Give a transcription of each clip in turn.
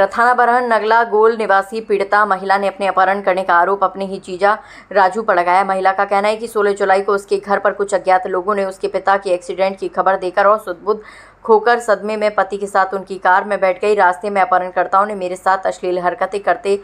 थाना बरहन नगला गोल निवासी पीड़िता महिला ने अपने अपहरण करने का आरोप अपने ही जीजा राजू पर लगाया। महिला का कहना है कि 16 जुलाई को उसके घर पर कुछ अज्ञात लोगों ने उसके पिता के एक्सीडेंट की खबर देकर और सुध-बुध खोकर सदमे में पति के साथ उनकी कार में बैठ गई। रास्ते में अपहरणकर्ताओं ने मेरे साथ अश्लील हरकतें करते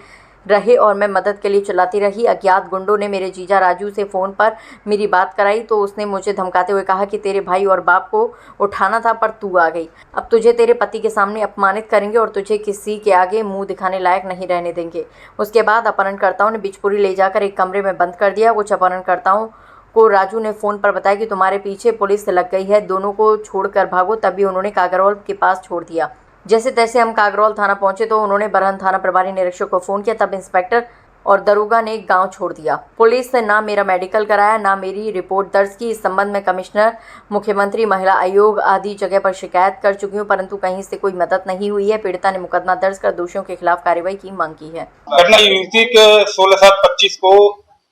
रहे और मैं मदद के लिए चिल्लाती रही। अज्ञात गुंडों ने मेरे जीजा राजू से फ़ोन पर मेरी बात कराई तो उसने मुझे धमकाते हुए कहा कि तेरे भाई और बाप को उठाना था पर तू आ गई। अब तुझे तेरे पति के सामने अपमानित करेंगे और तुझे किसी के आगे मुंह दिखाने लायक नहीं रहने देंगे। उसके बाद अपहरणकर्ताओं ने बिचपुरी ले जाकर एक कमरे में बंद कर दिया। कुछ अपहरणकर्ताओं को राजू ने फ़ोन पर बताया कि तुम्हारे पीछे पुलिस लग गई है, दोनों को छोड़कर भागो। तभी उन्होंने कागरौल के पास छोड़ दिया। जैसे तैसे हम कागरौल थाना पहुंचे तो उन्होंने बरहन थाना प्रभारी निरीक्षक को फ़ोन किया। तब इंस्पेक्टर और दरोगा ने गांव छोड़ दिया। पुलिस ने ना मेरा मेडिकल कराया, ना मेरी रिपोर्ट दर्ज की। इस संबंध में कमिश्नर, मुख्यमंत्री, महिला आयोग आदि जगह पर शिकायत कर चुकी हूँ, परंतु कहीं से कोई मदद नहीं हुई है। पीड़िता ने मुकदमा दर्ज कर दोषियों के खिलाफ कार्रवाई की मांग की है। घटना ये थी कि 16/7/25 को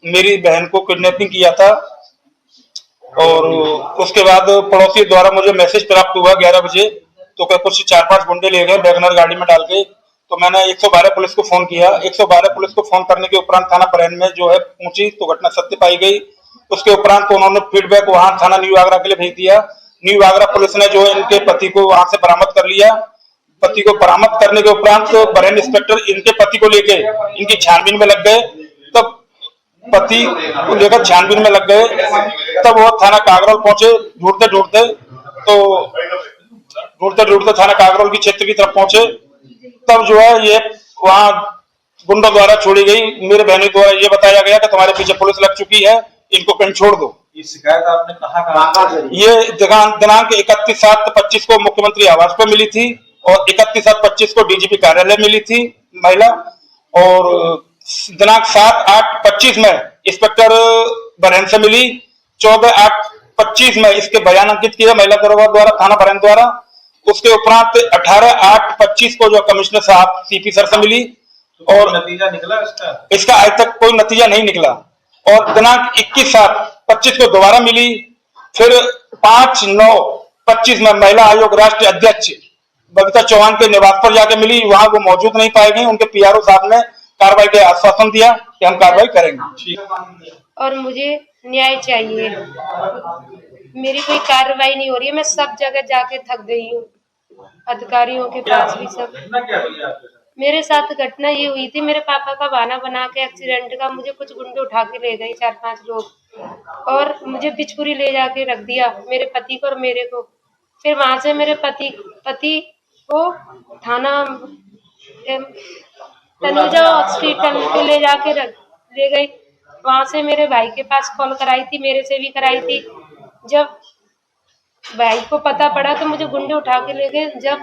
मेरी बहन को किडनैपिंग किया था और उसके बाद पड़ोसी द्वारा मुझे मैसेज प्राप्त हुआ 11 बजे तो कुछ 4-5 गुंडे ले गए वैगनर गाड़ी में डाल के। तो मैंने 112 पुलिस को फोन किया। 112 पुलिस को फोन करने के उपरांत थाना बरहन में जो है पहुंची तो घटना सत्य पाई गई। उसके उपरांत तो उन्होंने फीडबैक वहां थाना न्यू आगरा के लिए भेज दिया। न्यू आगरा पुलिस ने जो है इनके पति को वहां से बरामद कर लिया। पति को बरामद करने के उपरांत तो बरहन इंस्पेक्टर इनके पति को लेके इनकी छानबीन में लग गए। तब पति को लेकर छानबीन में लग गए। तब वो थाना कागरौल पहुंचे। ढूंढते थाना कागरौल की क्षेत्र की तरफ पहुंचे। तब जो है ये वहां गुंडों द्वारा छोड़ी गई। मेरे बहनों द्वारा ये बताया गया कि तुम्हारे पीछे पुलिस लग चुकी है, इनको कहीं छोड़ दो। ये शिकायत आपने कहाँ ये दिनांक 31/7/25 को मुख्यमंत्री आवास पर मिली थी और 31/7/25 को डीजीपी कार्यालय मिली थी महिला, और दिनांक 7/8/25 में इंस्पेक्टर बरहन से मिली। 14/8/25 में इसके बयान अंकित किया महिला दरोगा द्वारा, थाना बरहन द्वारा। उसके उपरांत 18/8/25 को जो कमिश्नर साहब सीपी सर से मिली और नतीजा निकला इसका आज तक कोई नतीजा नहीं निकला। और दिनांक 21/7/25 को दोबारा मिली। फिर 5/9/25 में महिला आयोग राष्ट्रीय अध्यक्ष बबीता चौहान के निवास पर जाके मिली। वहां वो मौजूद नहीं पाई गई। उनके पीआरओ साहब ने कार्रवाई के आश्वासन दिया कि हम कार्रवाई करेंगे और मुझे न्याय चाहिए। मेरी कोई कार्रवाई नहीं हो रही है। मैं सब जगह जाके थक गई हूँ, अधिकारियों के पास भी सब। मेरे साथ घटना ये हुई थी, मेरे पापा का बहाना बना के एक्सीडेंट का मुझे कुछ गुंडे उठा के ले गए 4-5 लोग और मुझे बिचपुरी ले जाके रख दिया, मेरे पति को और मेरे को। फिर वहां से मेरे पति को थाना तनुजा हॉस्पिटल पे ले जाके ले गई। वहां से मेरे भाई के पास कॉल कराई थी, मेरे से भी कराई थी। जब भाई को पता पड़ा तो मुझे गुंडे उठा के ले गए। जब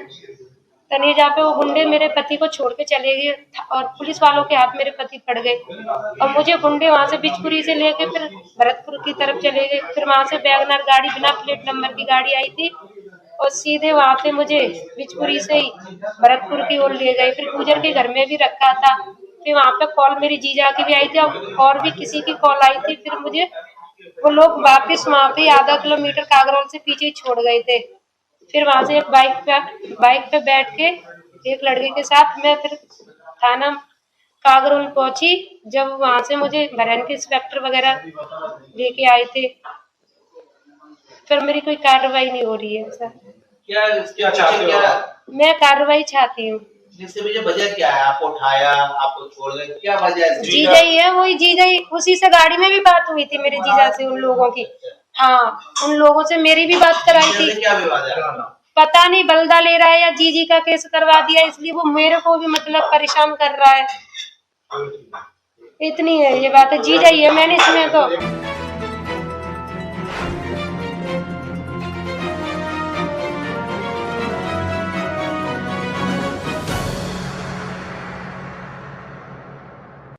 तनेजा पे वो गुंडे मेरे पति को छोड़ के चले गए और पुलिस वालों के हाथ मेरे पति पड़ गए और मुझे गुंडे वहां से बिचपुरी से लेके फिर भरतपुर की तरफ चले गए। फिर वहां से वैगनर गाड़ी, बिना प्लेट नंबर की गाड़ी आई थी और सीधे वहां से मुझे बिचपुरी से ही भरतपुर की ओर ले गए। फिर गुजर के घर में भी रखा था। फिर वहां पे कॉल मेरी जीजा की भी आई थी और भी किसी की कॉल आई थी। फिर मुझे वो लोग वापस वहां पे आधा किलोमीटर कागरौल से पीछे छोड़ गए थे। फिर वहां से एक बाइक पे बैठ के एक लड़के के साथ मैं फिर थाना कागरौल पहुंची। जब वहां से मुझे बरहन के इंस्पेक्टर वगैरह लेके आए थे, फिर मेरी कोई कार्रवाई नहीं हो रही है सर। क्या चाहते हो? मैं कार्रवाई चाहती हूँ। जिससे मुझे वजह क्या है, आपको उठाया, आपको छोड़ गए, क्या वजह है? जीजा ही है, वही जीजा ही। उसी से गाड़ी में भी बात हुई थी मेरे जीजा से, उन लोगों की। हाँ, उन लोगों से मेरी भी बात कराई थी। क्या विवाद है? पता नहीं बलदा ले रहा है या जीजी का केस करवा दिया, इसलिए वो मेरे को भी मतलब परेशान कर रहा है। इतनी है ये बात है। जीजा ही है मैंने इसमें तो